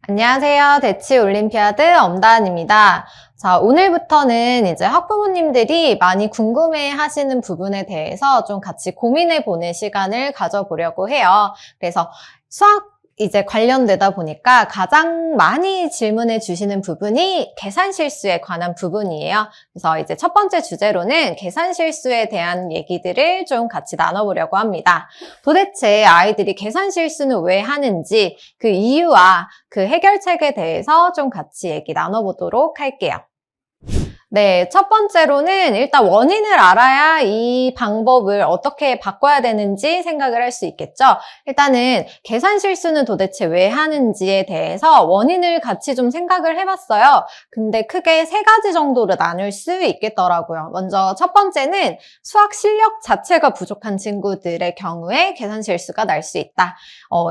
안녕하세요. 대치 올림피아드 엄다은입니다. 자, 오늘부터는 이제 학부모님들이 많이 궁금해 하시는 부분에 대해서 좀 같이 고민해 보는 시간을 가져보려고 해요. 그래서 수학 이제 관련되다 보니까 가장 많이 질문해 주시는 부분이 계산 실수에 관한 부분이에요. 그래서 이제 첫 번째 주제로는 계산 실수에 대한 얘기들을 좀 같이 나눠보려고 합니다. 도대체 아이들이 계산 실수는 왜 하는지 그 이유와 그 해결책에 대해서 좀 같이 얘기 나눠보도록 할게요. 네, 첫 번째로는 일단 원인을 알아야 이 방법을 어떻게 바꿔야 되는지 생각을 할 수 있겠죠. 일단은 계산 실수는 도대체 왜 하는지에 대해서 원인을 같이 좀 생각을 해봤어요. 근데 크게 세 가지 정도로 나눌 수 있겠더라고요. 먼저 첫 번째는 수학 실력 자체가 부족한 친구들의 경우에 계산 실수가 날 수 있다.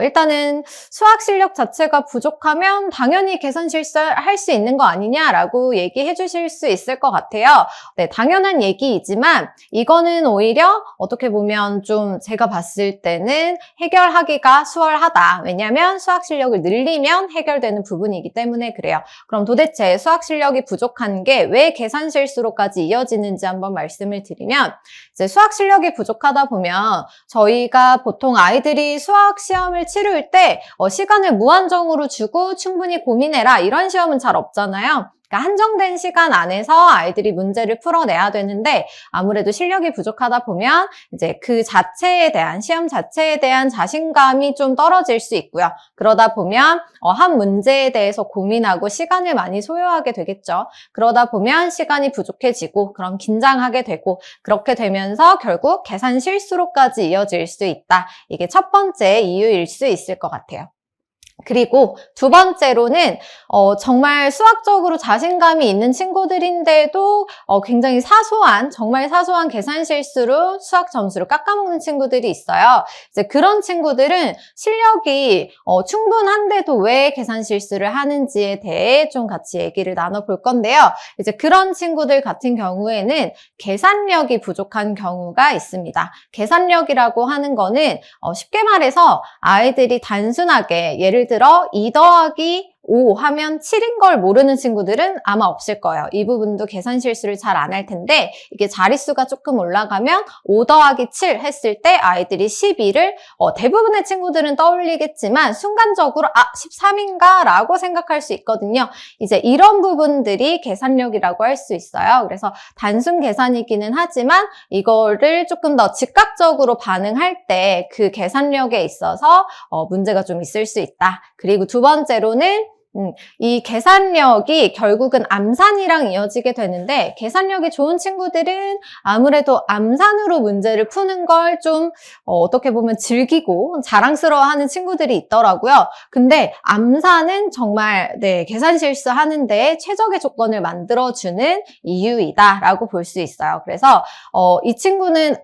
일단은 수학 실력 자체가 부족하면 당연히 계산 실수할 수 있는 거 아니냐라고 얘기해 주실 수 있을 것 같아요. 네, 당연한 얘기이지만 이거는 오히려 어떻게 보면 좀 제가 봤을 때는 해결하기가 수월하다. 왜냐하면 수학 실력을 늘리면 해결되는 부분이기 때문에 그래요. 그럼 도대체 수학 실력이 부족한 게 왜 계산 실수로까지 이어지는지 한번 말씀을 드리면 이제 수학 실력이 부족하다 보면 저희가 보통 아이들이 수학 시험을 치를 때 시간을 무한정으로 주고 충분히 고민해라 이런 시험은 잘 없잖아요. 그러니까 한정된 시간 안에서 아이들이 문제를 풀어내야 되는데 아무래도 실력이 부족하다 보면 이제 그 자체에 대한 시험 자체에 대한 자신감이 좀 떨어질 수 있고요. 그러다 보면 한 문제에 대해서 고민하고 시간을 많이 소요하게 되겠죠. 그러다 보면 시간이 부족해지고 그럼 긴장하게 되고 그렇게 되면서 결국 계산 실수로까지 이어질 수 있다. 이게 첫 번째 이유일 수 있을 것 같아요. 그리고 두 번째로는 정말 수학적으로 자신감이 있는 친구들인데도 굉장히 정말 사소한 계산 실수로 수학 점수를 깎아먹는 친구들이 있어요. 이제 그런 친구들은 실력이 충분한데도 왜 계산 실수를 하는지에 대해 좀 같이 얘기를 나눠볼 건데요. 이제 그런 친구들 같은 경우에는 계산력이 부족한 경우가 있습니다. 계산력이라고 하는 거는 쉽게 말해서 아이들이 단순하게 예를 들어 2 더하기 5 하면 7인 걸 모르는 친구들은 아마 없을 거예요. 이 부분도 계산 실수를 잘 안 할 텐데 이게 자릿수가 조금 올라가면 5 더하기 7 했을 때 아이들이 12를 대부분의 친구들은 떠올리겠지만 순간적으로 13인가? 라고 생각할 수 있거든요. 이제 이런 부분들이 계산력이라고 할 수 있어요. 그래서 단순 계산이기는 하지만 이거를 조금 더 즉각적으로 반응할 때 그 계산력에 있어서 문제가 좀 있을 수 있다. 그리고 두 번째로는 이 계산력이 결국은 암산이랑 이어지게 되는데 계산력이 좋은 친구들은 아무래도 암산으로 문제를 푸는 걸 좀 어떻게 보면 즐기고 자랑스러워하는 친구들이 있더라고요. 근데 암산은 정말 계산 실수하는데 최적의 조건을 만들어주는 이유이다라고 볼 수 있어요. 그래서 이 친구는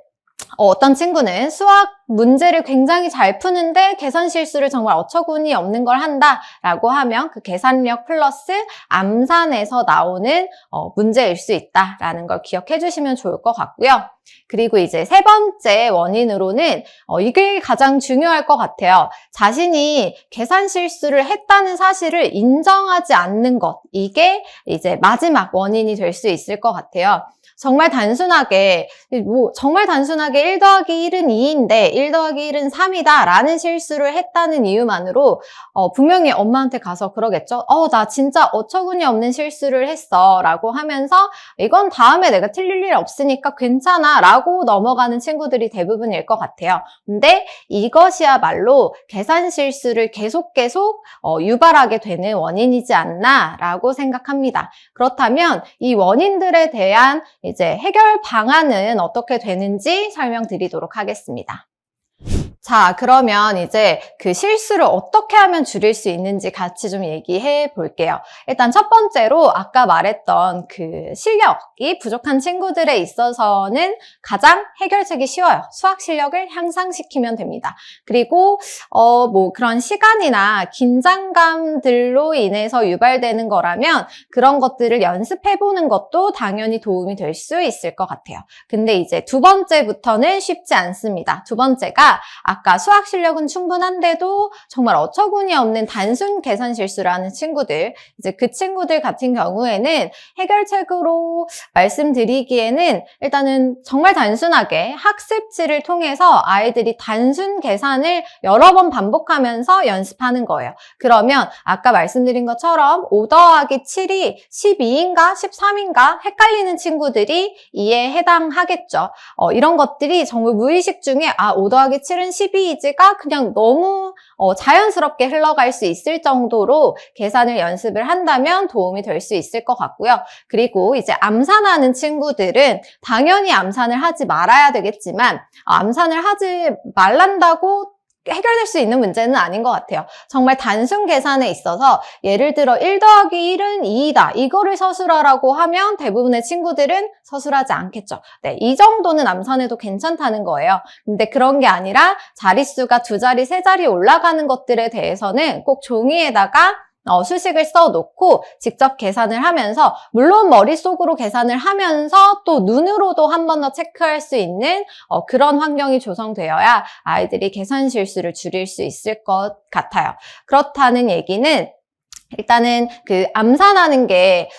어떤 친구는 수학 문제를 굉장히 잘 푸는데 계산 실수를 정말 어처구니 없는 걸 한다라고 하면 그 계산력 플러스 암산에서 나오는 문제일 수 있다라는 걸 기억해 주시면 좋을 것 같고요. 그리고 이제 세 번째 원인으로는 이게 가장 중요할 것 같아요. 자신이 계산 실수를 했다는 사실을 인정하지 않는 것, 이게 이제 마지막 원인이 될 수 있을 것 같아요. 정말 단순하게 1 더하기 1은 2인데 1 더하기 1은 3이다 라는 실수를 했다는 이유만으로 분명히 엄마한테 가서 그러겠죠. 나 진짜 어처구니 없는 실수를 했어 라고 하면서 이건 다음에 내가 틀릴 일 없으니까 괜찮아 라고 넘어가는 친구들이 대부분일 것 같아요. 근데 이것이야말로 계산 실수를 계속 유발하게 되는 원인이지 않나 라고 생각합니다. 그렇다면 이 원인들에 대한 이제 해결 방안은 어떻게 되는지 설명드리도록 하겠습니다. 자, 그러면 이제 그 실수를 어떻게 하면 줄일 수 있는지 같이 좀 얘기해 볼게요. 일단 첫 번째로 아까 말했던 그 실력이 부족한 친구들에 있어서는 가장 해결책이 쉬워요. 수학 실력을 향상시키면 됩니다. 그리고 그런 시간이나 긴장감들로 인해서 유발되는 거라면 그런 것들을 연습해 보는 것도 당연히 도움이 될 수 있을 것 같아요. 근데 이제 두 번째부터는 쉽지 않습니다. 두 번째가 아까 수학 실력은 충분한데도 정말 어처구니 없는 단순 계산 실수를 하는 친구들, 이제 그 친구들 같은 경우에는 해결책으로 말씀드리기에는 일단은 정말 단순하게 학습지를 통해서 아이들이 단순 계산을 여러 번 반복하면서 연습하는 거예요. 그러면 아까 말씀드린 것처럼 5 더하기 7이 12인가 13인가 헷갈리는 친구들이 이에 해당하겠죠. 이런 것들이 정말 무의식 중에 5 더하기 7은 12이지가 그냥 너무 자연스럽게 흘러갈 수 있을 정도로 계산을 연습을 한다면 도움이 될 수 있을 것 같고요. 그리고 이제 암산하는 친구들은 당연히 암산을 하지 말아야 되겠지만 암산을 하지 말란다고 해결될 수 있는 문제는 아닌 것 같아요. 정말 단순 계산에 있어서 예를 들어 1 더하기 1은 2이다. 이거를 서술하라고 하면 대부분의 친구들은 서술하지 않겠죠. 네, 이 정도는 암산해도 괜찮다는 거예요. 근데 그런 게 아니라 자릿수가 2자리, 3자리 올라가는 것들에 대해서는 꼭 종이에다가 수식을 써놓고 직접 계산을 하면서 물론 머릿속으로 계산을 하면서 또 눈으로도 한 번 더 체크할 수 있는 그런 환경이 조성되어야 아이들이 계산 실수를 줄일 수 있을 것 같아요. 그렇다는 얘기는 일단은 그 암산하는 게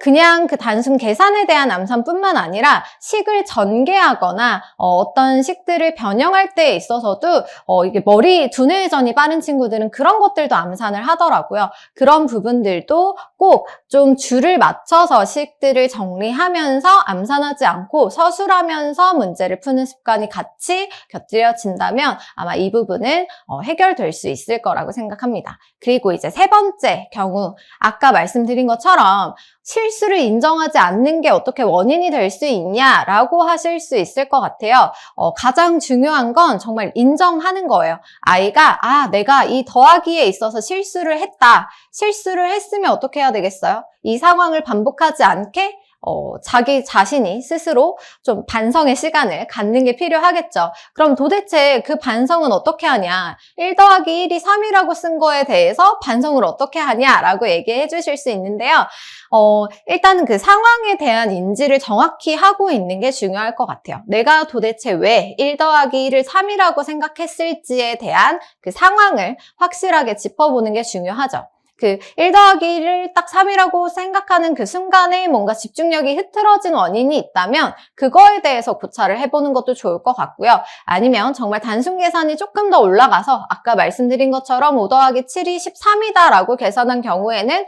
그냥 그 단순 계산에 대한 암산뿐만 아니라 식을 전개하거나 어떤 식들을 변형할 때에 있어서도 이게 머리 두뇌 회전이 빠른 친구들은 그런 것들도 암산을 하더라고요. 그런 부분들도 꼭 좀 줄을 맞춰서 식들을 정리하면서 암산하지 않고 서술하면서 문제를 푸는 습관이 같이 곁들여진다면 아마 이 부분은 해결될 수 있을 거라고 생각합니다. 그리고 이제 세 번째 경우, 아까 말씀드린 것처럼 실수를 인정하지 않는 게 어떻게 원인이 될 수 있냐라고 하실 수 있을 것 같아요. 가장 중요한 건 정말 인정하는 거예요. 아이가 내가 이 더하기에 있어서 실수를 했다. 실수를 했으면 어떻게 해야 되겠어요? 이 상황을 반복하지 않게 자기 자신이 스스로 좀 반성의 시간을 갖는 게 필요하겠죠. 그럼 도대체 그 반성은 어떻게 하냐? 1 더하기 1이 3이라고 쓴 거에 대해서 반성을 어떻게 하냐라고 얘기해 주실 수 있는데요. 일단은 그 상황에 대한 인지를 정확히 하고 있는 게 중요할 것 같아요. 내가 도대체 왜 1 더하기 1을 3이라고 생각했을지에 대한 그 상황을 확실하게 짚어보는 게 중요하죠. 그 1 더하기 1을 딱 3이라고 생각하는 그 순간에 뭔가 집중력이 흐트러진 원인이 있다면 그거에 대해서 고찰을 해보는 것도 좋을 것 같고요. 아니면 정말 단순 계산이 조금 더 올라가서 아까 말씀드린 것처럼 5 더하기 7이 13이다 라고 계산한 경우에는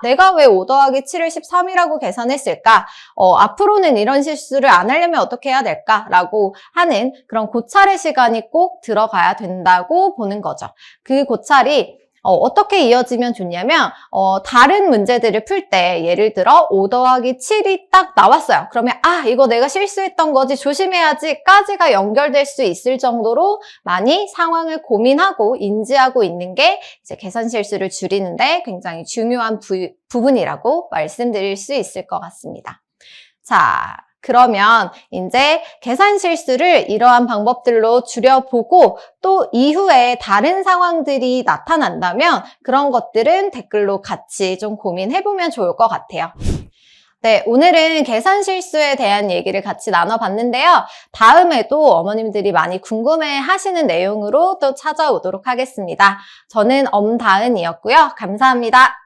내가 왜 5 더하기 7을 13이라고 계산했을까? 앞으로는 이런 실수를 안 하려면 어떻게 해야 될까? 라고 하는 그런 고찰의 시간이 꼭 들어가야 된다고 보는 거죠. 그 고찰이 어떻게 이어지면 좋냐면 다른 문제들을 풀 때 예를 들어 5 더하기 7이 딱 나왔어요. 그러면 이거 내가 실수했던 거지 조심해야지 까지가 연결될 수 있을 정도로 많이 상황을 고민하고 인지하고 있는 게 이제 계산 실수를 줄이는데 굉장히 중요한 부분이라고 말씀드릴 수 있을 것 같습니다. 자, 그러면 이제 계산 실수를 이러한 방법들로 줄여보고 또 이후에 다른 상황들이 나타난다면 그런 것들은 댓글로 같이 좀 고민해보면 좋을 것 같아요. 네, 오늘은 계산 실수에 대한 얘기를 같이 나눠봤는데요. 다음에도 어머님들이 많이 궁금해 하시는 내용으로 또 찾아오도록 하겠습니다. 저는 엄다은이었고요. 감사합니다.